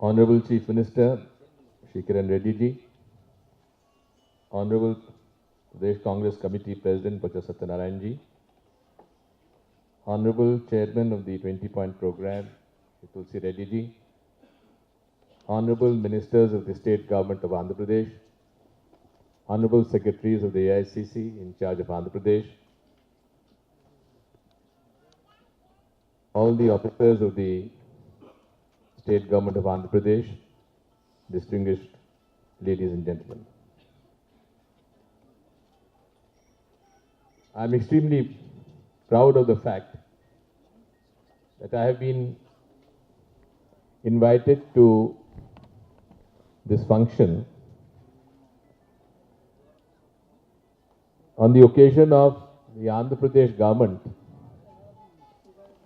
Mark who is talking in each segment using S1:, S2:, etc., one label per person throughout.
S1: Honorable Chief Minister, Shri Kiran Reddy ji, Honorable Pradesh Congress Committee President, Professor Satyanarayan ji, Honorable Chairman of the 20-point program, Shri Tulsi Reddy ji, Honorable Ministers of the State Government of Andhra Pradesh, Honorable Secretaries of the AICC in charge of Andhra Pradesh, all the officers of the State Government of Andhra Pradesh, distinguished ladies and gentlemen. I am extremely proud of the fact that I have been invited to this function on the occasion of the Andhra Pradesh government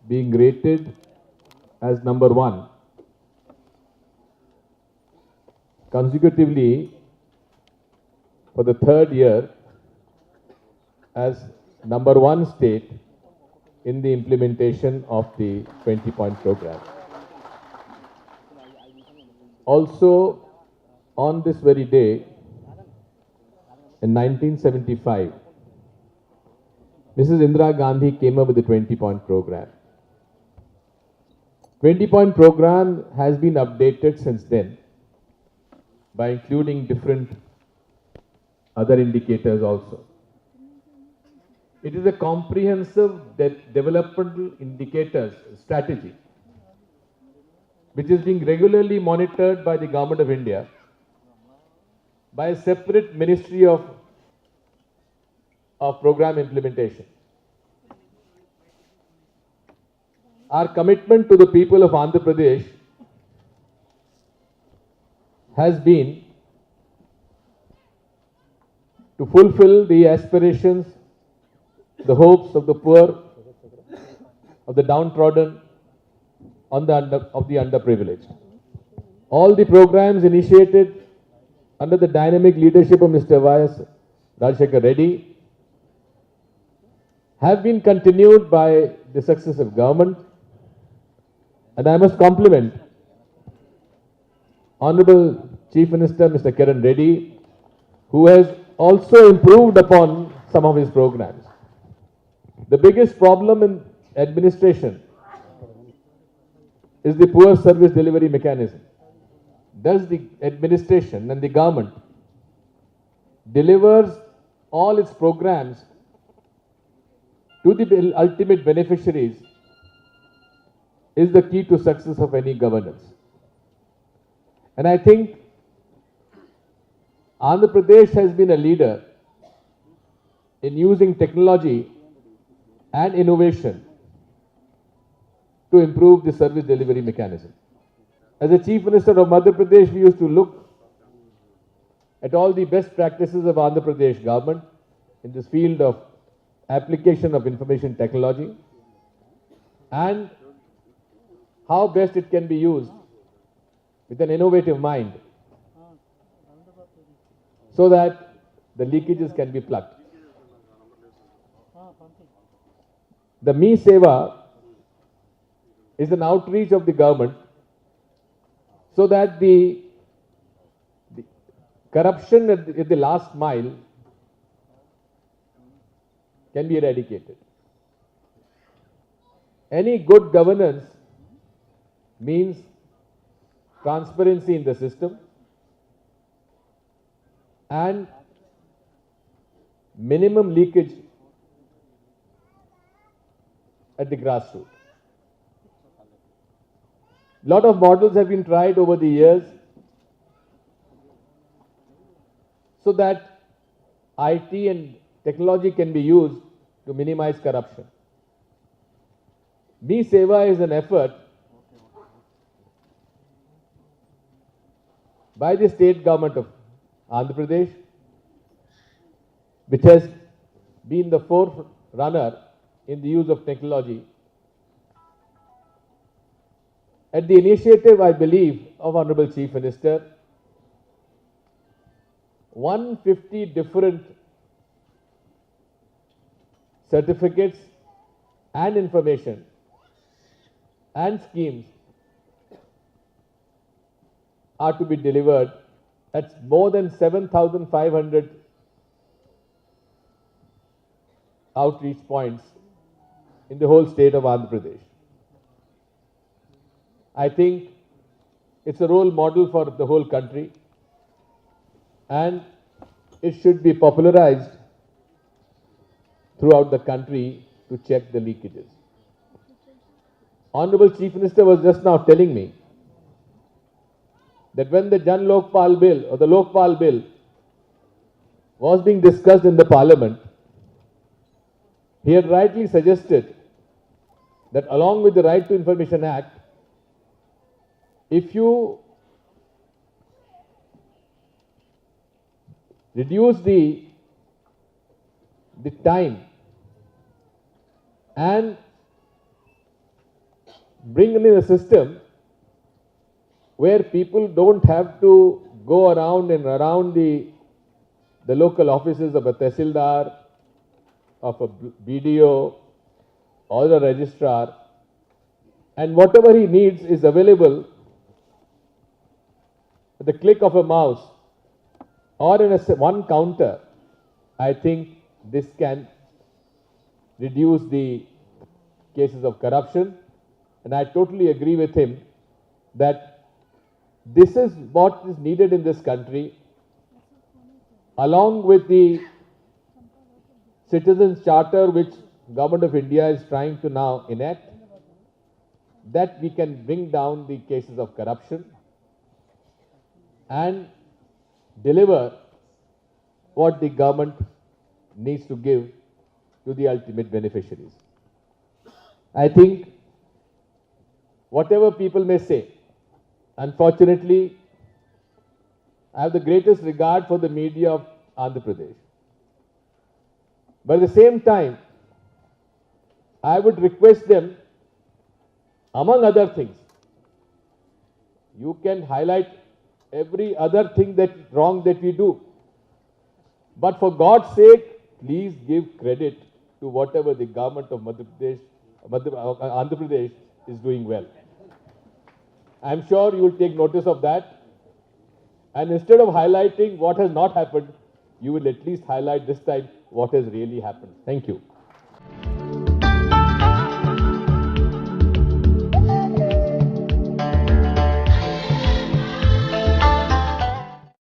S1: being rated as number 1 consecutively for the 3rd year as number 1 state in the implementation of the 20-point program. Also, on this very day, in 1975, Mrs. Indira Gandhi came up with the 20-point program. 20-point program has been updated since then by including different other indicators also. It is a comprehensive developmental indicators strategy which is being regularly monitored by the Government of India by a separate Ministry of Program Implementation. Our commitment to the people of Andhra Pradesh has been to fulfill the aspirations, the hopes of the poor, of the downtrodden, of the underprivileged. All the programs initiated under the dynamic leadership of Mr. Y.S. Rajshekar Reddy have been continued by the successive government, and I must compliment Honorable Chief Minister Mr. Kiran Reddy, who has also improved upon some of his programs. The biggest problem in administration is the poor service delivery mechanism. Does the administration and the government delivers all its programs to the ultimate beneficiaries is the key to success of any governance. And I think Andhra Pradesh has been a leader in using technology and innovation to improve the service delivery mechanism. As a Chief Minister of Madhya Pradesh, we used to look at all the best practices of Andhra Pradesh government in this field of application of information technology and how best it can be used with an innovative mind so that the leakages can be plugged. The Me Seva is an outreach of the government so that the corruption at the last mile can be eradicated. Any good governance means transparency in the system and minimum leakage at the grassroots. A lot of models have been tried over the years so that IT and technology can be used to minimize corruption. Me Seva is an effort by the state government of Andhra Pradesh, which has been the forerunner in the use of technology. At the initiative, I believe, of Honorable Chief Minister, 150 different certificates and information and schemes are to be delivered. That's more than 7,500 outreach points in the whole state of Andhra Pradesh. I think it's a role model for the whole country, and it should be popularized throughout the country to check the leakages. Honorable Chief Minister was just now telling me that when the Jan Lokpal bill or the Lokpal bill was being discussed in the parliament, he had rightly suggested that along with the Right to Information Act, if you reduce the time and bring in a system where people don't have to go around and around the local offices of a Tehsildar, of a BDO or a registrar, and whatever he needs is available at the click of a mouse or in one counter. I think this can reduce the cases of corruption, and I totally agree with him that this is what is needed in this country, along with the Citizens Charter which Government of India is trying to now enact, that we can bring down the cases of corruption and deliver what the government needs to give to the ultimate beneficiaries. I think whatever people may say, unfortunately, I have the greatest regard for the media of Andhra Pradesh. But at the same time, I would request them, among other things, you can highlight every other thing that wrong that we do. But for God's sake, please give credit to whatever the government of Andhra Pradesh is doing well. I'm sure you will take notice of that. And instead of highlighting what has not happened, you will at least highlight this time what has really happened. Thank you.